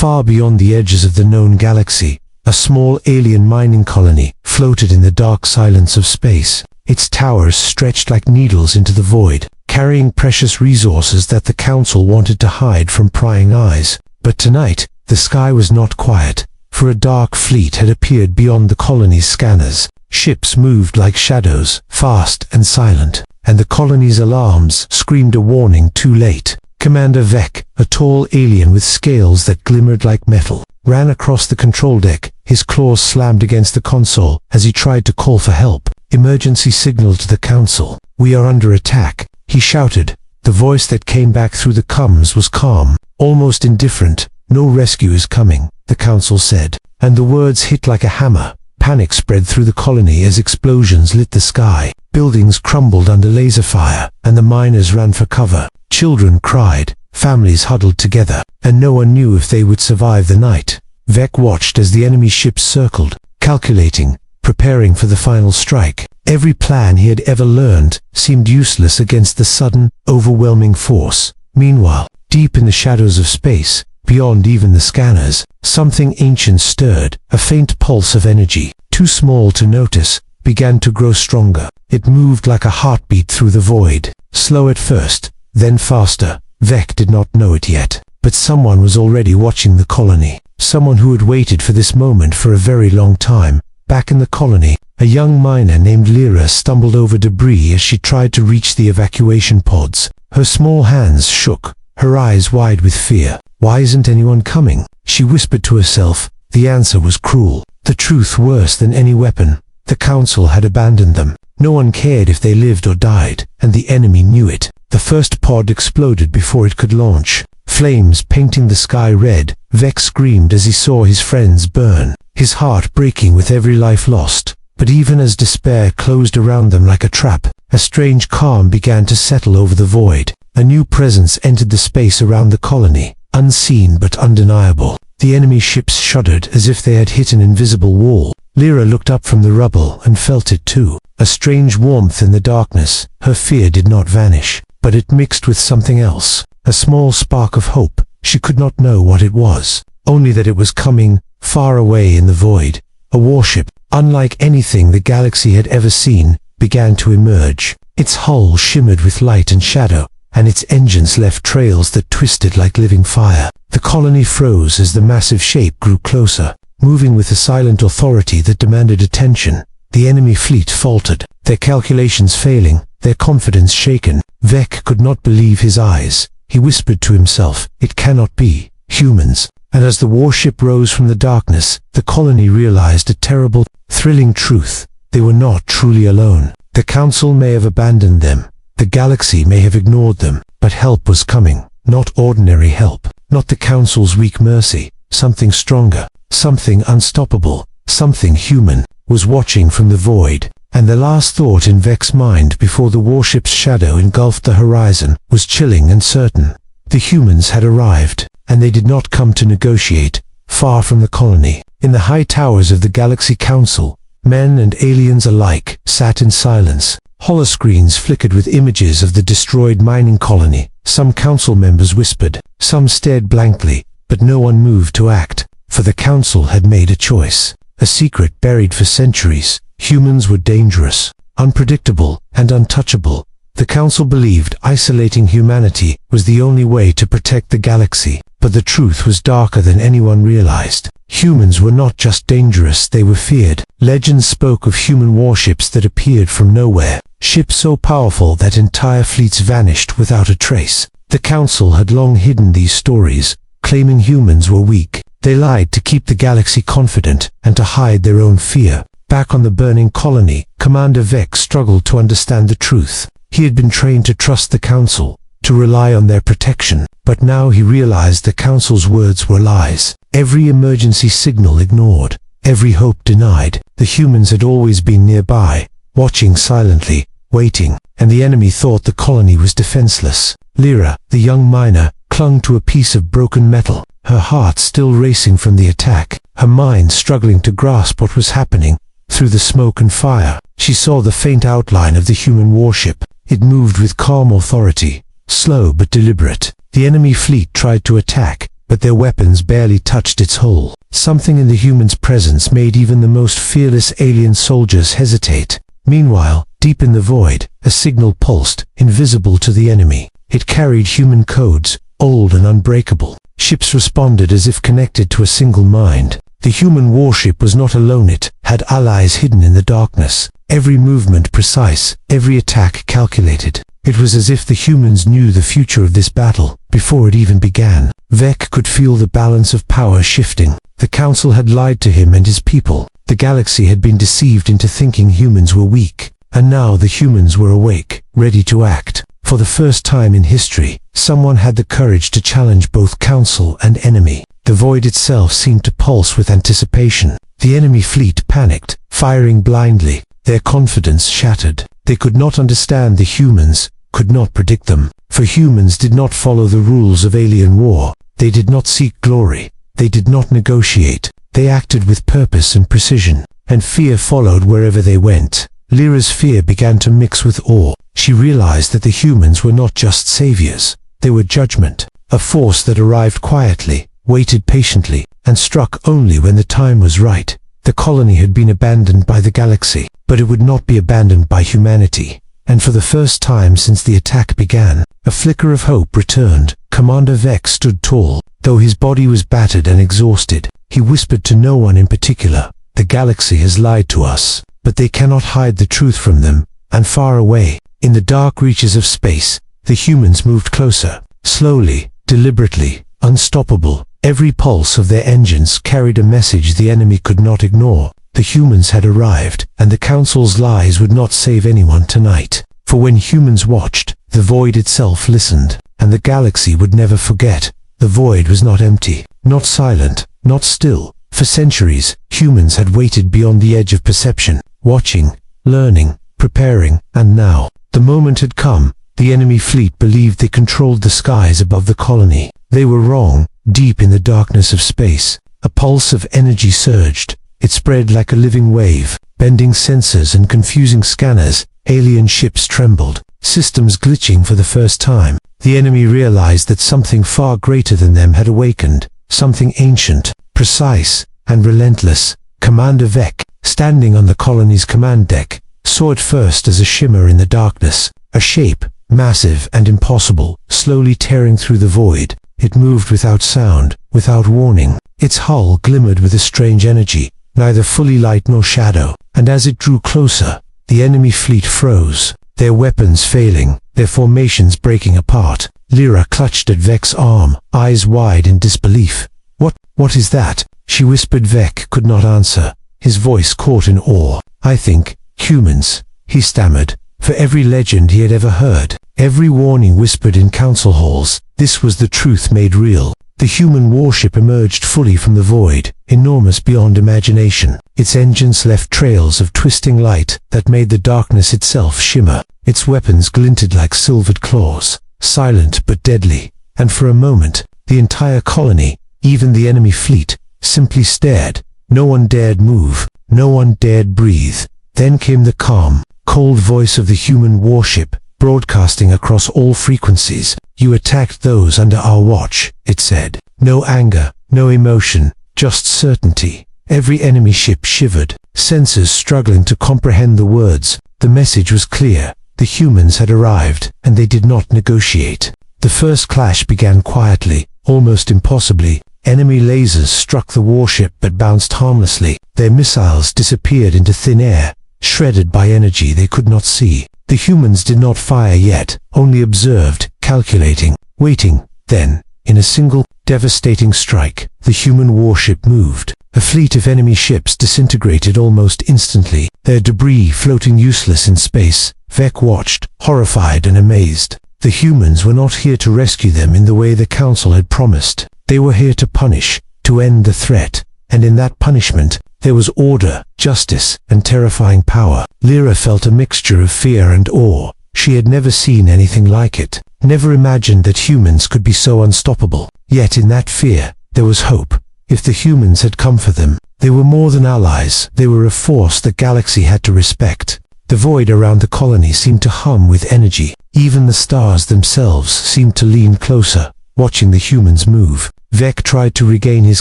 Far beyond the edges of the known galaxy, a small alien mining colony floated in the dark silence of space. Its towers stretched like needles into the void, carrying precious resources that the Council wanted to hide from prying eyes. But tonight, the sky was not quiet, for a dark fleet had appeared beyond the colony's scanners. Ships moved like shadows, fast and silent, and the colony's alarms screamed a warning too late. Commander Vec, a tall alien with scales that glimmered like metal, ran across the control deck, his claws slammed against the console as he tried to call for help. "Emergency signal to the Council. We are under attack," he shouted. The voice that came back through the comms was calm, almost indifferent. "No rescue is coming," the Council said, and the words hit like a hammer. Panic spread through the colony as explosions lit the sky. Buildings crumbled under laser fire, and the miners ran for cover. Children cried, families huddled together, and no one knew if they would survive the night. Vec watched as the enemy ships circled, calculating, preparing for the final strike. Every plan he had ever learned seemed useless against the sudden, overwhelming force. Meanwhile, deep in the shadows of space, beyond even the scanners, something ancient stirred. A faint pulse of energy, too small to notice, began to grow stronger. It moved like a heartbeat through the void, slow at first, then faster. Vec did not know it yet, but someone was already watching the colony. Someone who had waited for this moment for a very long time. Back in the colony, a young miner named Lyra stumbled over debris as she tried to reach the evacuation pods. Her small hands shook, her eyes wide with fear. "Why isn't anyone coming?" she whispered to herself. The answer was cruel, the truth worse than any weapon. The Council had abandoned them. No one cared if they lived or died, and the enemy knew it. The first pod exploded before it could launch, flames painting the sky red. Vec screamed as he saw his friends burn, his heart breaking with every life lost. But even as despair closed around them like a trap, a strange calm began to settle over the void. A new presence entered the space around the colony, unseen but undeniable. The enemy ships shuddered as if they had hit an invisible wall. Lyra looked up from the rubble and felt it too. A strange warmth in the darkness. Her fear did not vanish, but it mixed with something else. A small spark of hope. She could not know what it was, only that it was coming, far away in the void. A warship, unlike anything the galaxy had ever seen, began to emerge. Its hull shimmered with light and shadow, and its engines left trails that twisted like living fire. The colony froze as the massive shape grew closer, moving with a silent authority that demanded attention. The enemy fleet faltered, their calculations failing, their confidence shaken. Vec could not believe his eyes. He whispered to himself, "It cannot be humans." And as the warship rose from the darkness, the colony realized a terrible, thrilling truth. They were not truly alone. The Council may have abandoned them. The galaxy may have ignored them, but help was coming. Not ordinary help, not the Council's weak mercy. Something stronger, something unstoppable, something human, was watching from the void. And the last thought in Vec's mind before the warship's shadow engulfed the horizon was chilling and certain. The humans had arrived, and they did not come to negotiate. Far from the colony, in the high towers of the Galaxy Council, men and aliens alike sat in silence. Holoscreens flickered with images of the destroyed mining colony. Some council members whispered, some stared blankly, but no one moved to act, for the Council had made a choice. A secret buried for centuries. Humans were dangerous, unpredictable, and untouchable. The Council believed isolating humanity was the only way to protect the galaxy, but the truth was darker than anyone realized. Humans were not just dangerous, they were feared. Legends spoke of human warships that appeared from nowhere, ships so powerful that entire fleets vanished without a trace. The Council had long hidden these stories, claiming humans were weak. They lied to keep the galaxy confident and to hide their own fear. Back on the burning colony, Commander Vec struggled to understand the truth. He had been trained to trust the Council, to rely on their protection, but now he realized the Council's words were lies. Every emergency signal ignored, every hope denied. The humans had always been nearby, watching silently, waiting, and the enemy thought the colony was defenseless. Lyra, the young miner, clung to a piece of broken metal, her heart still racing from the attack, her mind struggling to grasp what was happening. Through the smoke and fire, she saw the faint outline of the human warship. It moved with calm authority, slow but deliberate. The enemy fleet tried to attack, but their weapons barely touched its hull. Something in the humans' presence made even the most fearless alien soldiers hesitate. Meanwhile, deep in the void, a signal pulsed, invisible to the enemy. It carried human codes, old and unbreakable. Ships responded as if connected to a single mind. The human warship was not alone, it had allies hidden in the darkness. Every movement precise, every attack calculated. It was as if the humans knew the future of this battle before it even began. Vec could feel the balance of power shifting. The Council had lied to him and his people. The galaxy had been deceived into thinking humans were weak. And now the humans were awake, ready to act. For the first time in history, someone had the courage to challenge both Council and enemy. The void itself seemed to pulse with anticipation. The enemy fleet panicked, firing blindly, their confidence shattered. They could not understand the humans, could not predict them. For humans did not follow the rules of alien war. They did not seek glory. They did not negotiate. They acted with purpose and precision. And fear followed wherever they went. Lyra's fear began to mix with awe. She realized that the humans were not just saviors. They were judgment, a force that arrived quietly, waited patiently, and struck only when the time was right. The colony had been abandoned by the galaxy, but it would not be abandoned by humanity. And for the first time since the attack began, a flicker of hope returned. Commander Vec stood tall. Though his body was battered and exhausted, he whispered to no one in particular, "The galaxy has lied to us, but they cannot hide the truth from them." And far away, in the dark reaches of space, the humans moved closer, slowly, deliberately, unstoppable. Every pulse of their engines carried a message the enemy could not ignore. The humans had arrived, and the Council's lies would not save anyone tonight. For when humans watched, the void itself listened, and the galaxy would never forget. The void was not empty, not silent, not still. For centuries, humans had waited beyond the edge of perception, watching, learning, preparing, and now, the moment had come. The enemy fleet believed they controlled the skies above the colony. They were wrong. Deep in the darkness of space, a pulse of energy surged. It spread like a living wave, bending sensors and confusing scanners. Alien ships trembled, systems glitching for the first time. The enemy realized that something far greater than them had awakened, something ancient, precise, and relentless. Commander Vec, standing on the colony's command deck, saw it first as a shimmer in the darkness, a shape, massive and impossible, slowly tearing through the void. It moved without sound, without warning. Its hull glimmered with a strange energy, neither fully light nor shadow. And as it drew closer, the enemy fleet froze, their weapons failing, their formations breaking apart. Lyra clutched at Vec's arm, eyes wide in disbelief. What is that?" she whispered. Vec could not answer, his voice caught in awe. "I think, humans," he stammered. For every legend he had ever heard, every warning whispered in council halls, this was the truth made real. The human warship emerged fully from the void, enormous beyond imagination. Its engines left trails of twisting light that made the darkness itself shimmer. Its weapons glinted like silvered claws, silent but deadly. And for a moment, the entire colony, even the enemy fleet, simply stared. No one dared move, no one dared breathe. Then came the calm, cold voice of the human warship, broadcasting across all frequencies. "You attacked those under our watch," it said. No anger, no emotion, just certainty. Every enemy ship shivered, sensors struggling to comprehend the words. The message was clear. The humans had arrived, and they did not negotiate. The first clash began quietly, almost impossibly. Enemy lasers struck the warship but bounced harmlessly. Their missiles disappeared into thin air, shredded by energy they could not see. The humans did not fire yet, only observed, calculating, waiting. Then, in a single, devastating strike, the human warship moved. A fleet of enemy ships disintegrated almost instantly, their debris floating useless in space. Vec watched, horrified and amazed. The humans were not here to rescue them in the way the Council had promised. They were here to punish, to end the threat. And in that punishment, there was order, justice, and terrifying power. Lyra felt a mixture of fear and awe. She had never seen anything like it, never imagined that humans could be so unstoppable. Yet in that fear, there was hope. If the humans had come for them, they were more than allies. They were a force the galaxy had to respect. The void around the colony seemed to hum with energy. Even the stars themselves seemed to lean closer, watching the humans move. Vec tried to regain his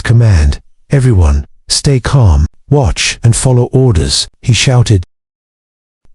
command. "Everyone, stay calm, watch and follow orders," he shouted.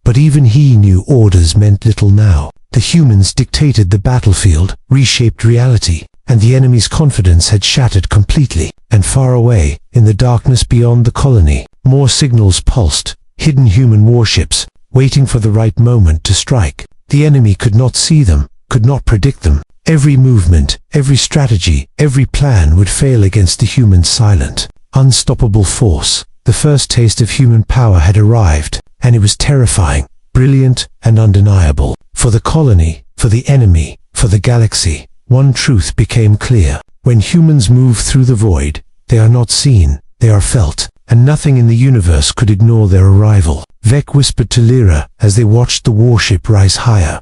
But even he knew orders meant little now. The humans dictated the battlefield, reshaped reality, and the enemy's confidence had shattered completely. And far away, in the darkness beyond the colony, more signals pulsed, hidden human warships, waiting for the right moment to strike. The enemy could not see them, could not predict them. Every movement, every strategy, every plan would fail against the humans' silent, unstoppable force. The first taste of human power had arrived, and it was terrifying, brilliant, and undeniable. For the colony, for the enemy, for the galaxy, one truth became clear. When humans move through the void, they are not seen, they are felt, and nothing in the universe could ignore their arrival. Vec whispered to Lyra as they watched the warship rise higher.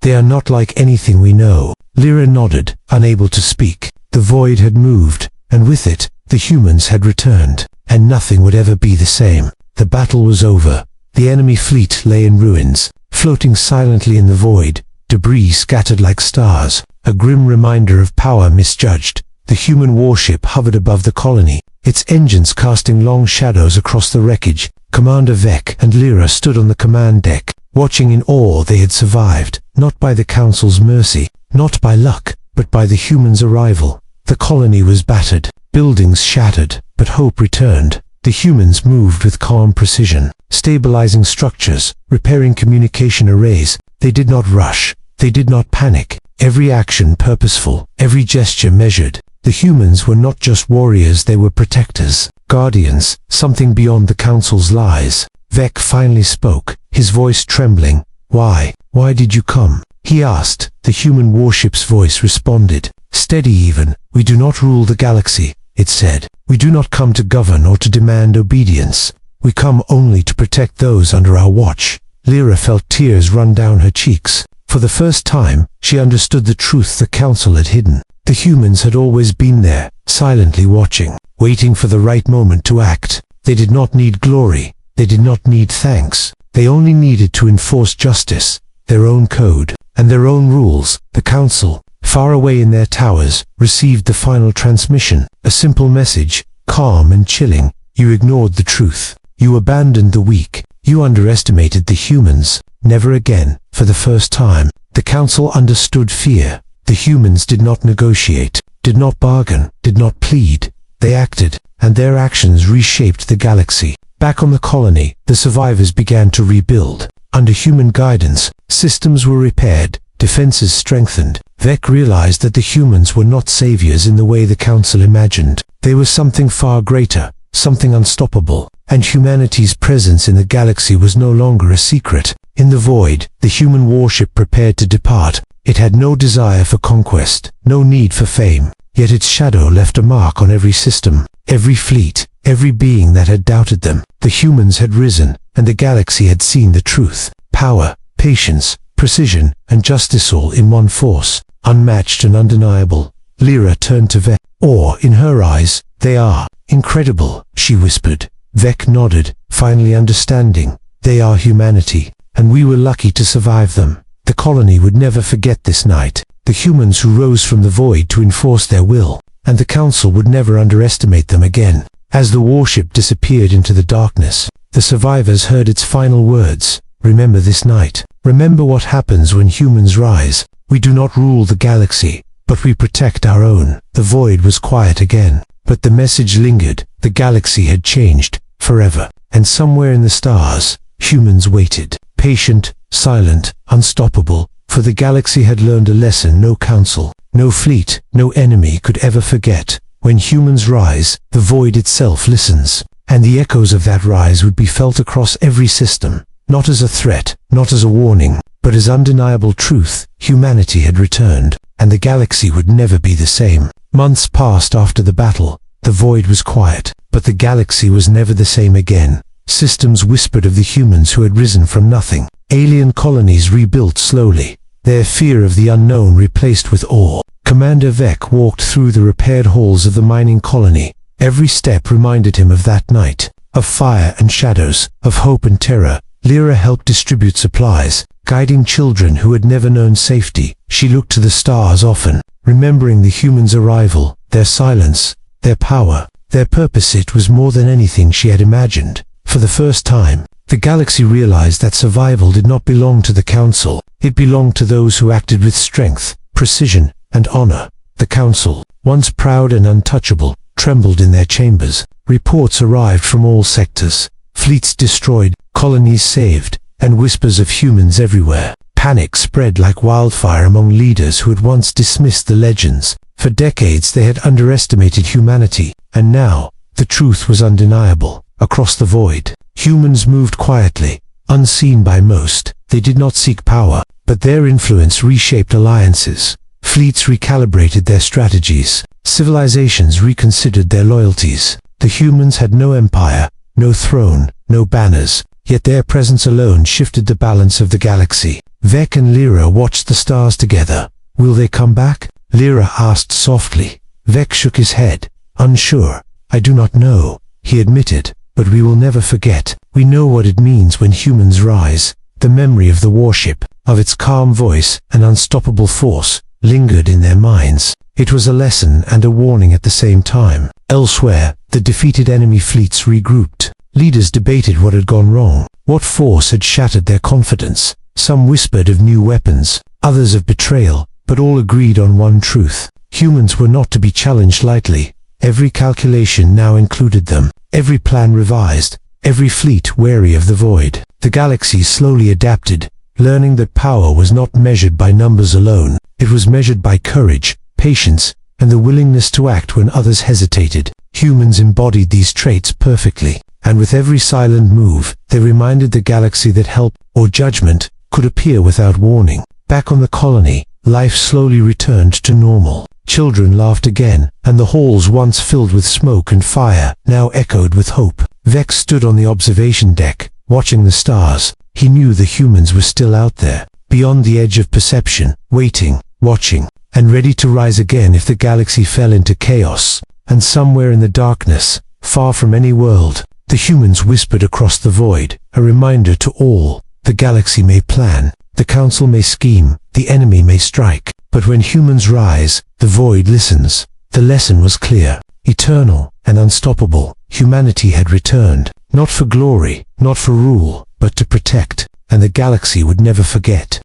They are not like anything we know." Lyra nodded, unable to speak. The void had moved, and with it, the humans had returned, and nothing would ever be the same. The battle was over. The enemy fleet lay in ruins, floating silently in the void, debris scattered like stars, a grim reminder of power misjudged. The human warship hovered above the colony, its engines casting long shadows across the wreckage. Commander Vec and Lyra stood on the command deck, watching in awe. They had survived, not by the Council's mercy, not by luck, but by the humans' arrival. The colony was battered, buildings shattered, but hope returned. The humans moved with calm precision, stabilizing structures, repairing communication arrays. They did not rush, they did not panic. Every action purposeful, every gesture measured. The humans were not just warriors, they were protectors, guardians, something beyond the Council's lies. Vec finally spoke, his voice trembling. Why did you come?" he asked. The human warship's voice responded, steady even. "We do not rule the galaxy," it said. "We do not come to govern or to demand obedience. We come only to protect those under our watch." Lyra felt tears run down her cheeks. For the first time, she understood the truth the Council had hidden. The humans had always been there, silently watching, waiting for the right moment to act. They did not need glory. They did not need thanks. They only needed to enforce justice, their own code, and their own rules. The Council, far away in their towers, received the final transmission, a simple message, calm and chilling. "You ignored the truth. You abandoned the weak. You underestimated the humans. Never again." For the first time, the Council understood fear. The humans did not negotiate, did not bargain, did not plead. They acted, and their actions reshaped the galaxy. Back on the colony, the survivors began to rebuild. Under human guidance, systems were repaired, defenses strengthened. Vec realized that the humans were not saviors in the way the Council imagined. They were something far greater, something unstoppable, and humanity's presence in the galaxy was no longer a secret. In the void, the human warship prepared to depart. It had no desire for conquest, no need for fame, yet its shadow left a mark on every system, every fleet, every being that had doubted them. The humans had risen, and the galaxy had seen the truth. Power, patience, precision, and justice all in one force, unmatched and undeniable. Lyra turned to Vec. Awe in her eyes. "They are incredible," she whispered. Vec nodded, finally understanding. "They are humanity, and we were lucky to survive them." The colony would never forget this night, the humans who rose from the void to enforce their will, and the Council would never underestimate them again. As the warship disappeared into the darkness, the survivors heard its final words. "Remember this night. Remember what happens when humans rise. We do not rule the galaxy, but we protect our own." The void was quiet again, but the message lingered. The galaxy had changed, forever, and somewhere in the stars, humans waited, patient, silent, unstoppable, for the galaxy had learned a lesson no council, no fleet, no enemy could ever forget. When humans rise, the void itself listens, and the echoes of that rise would be felt across every system, not as a threat, not as a warning, but as undeniable truth. Humanity had returned, and the galaxy would never be the same. Months passed after the battle. The void was quiet, but the galaxy was never the same again. Systems whispered of the humans who had risen from nothing. Alien colonies rebuilt slowly, their fear of the unknown replaced with awe. Commander Vec walked through the repaired halls of the mining colony. Every step reminded him of that night, of fire and shadows, of hope and terror. Lyra helped distribute supplies, guiding children who had never known safety. She looked to the stars often, remembering the humans' arrival, their silence, their power, their purpose. It was more than anything she had imagined. For the first time, the galaxy realized that survival did not belong to the Council. It belonged to those who acted with strength, precision, and honor. The Council, once proud and untouchable, trembled in their chambers. Reports arrived from all sectors. Fleets destroyed, colonies saved, and whispers of humans everywhere. Panic spread like wildfire among leaders who had once dismissed the legends. For decades they had underestimated humanity, and now, the truth was undeniable. Across the void, humans moved quietly, unseen by most. They did not seek power, but their influence reshaped alliances. Fleets recalibrated their strategies. Civilizations reconsidered their loyalties. The humans had no empire, no throne, no banners, yet their presence alone shifted the balance of the galaxy. Vec and Lyra watched the stars together. Will they come back? Lyra asked softly. Vec shook his head, unsure. I do not know, he admitted, but we will never forget. We know what it means when humans rise. The memory of the warship, of its calm voice and unstoppable force, lingered in their minds. It was a lesson and a warning at the same time. Elsewhere, the defeated enemy fleets regrouped. Leaders debated what had gone wrong, what force had shattered their confidence. Some whispered of new weapons, others of betrayal, but all agreed on one truth. Humans were not to be challenged lightly. Every calculation now included them, every plan revised, every fleet wary of the void. The galaxy slowly adapted, learning that power was not measured by numbers alone. It was measured by courage, patience, and the willingness to act when others hesitated. Humans embodied these traits perfectly, and with every silent move, they reminded the galaxy that help, or judgment, could appear without warning. Back on the colony, life slowly returned to normal. Children laughed again, and the halls once filled with smoke and fire now echoed with hope. Vex stood on the observation deck, watching the stars. He knew the humans were still out there, beyond the edge of perception, waiting, watching, and ready to rise again if the galaxy fell into chaos. And somewhere in the darkness, far from any world, the humans whispered across the void, a reminder to all: the galaxy may plan, the council may scheme, the enemy may strike, but when humans rise, the void listens. The lesson was clear, eternal and unstoppable. Humanity had returned, not for glory, not for rule, but to protect, and the galaxy would never forget.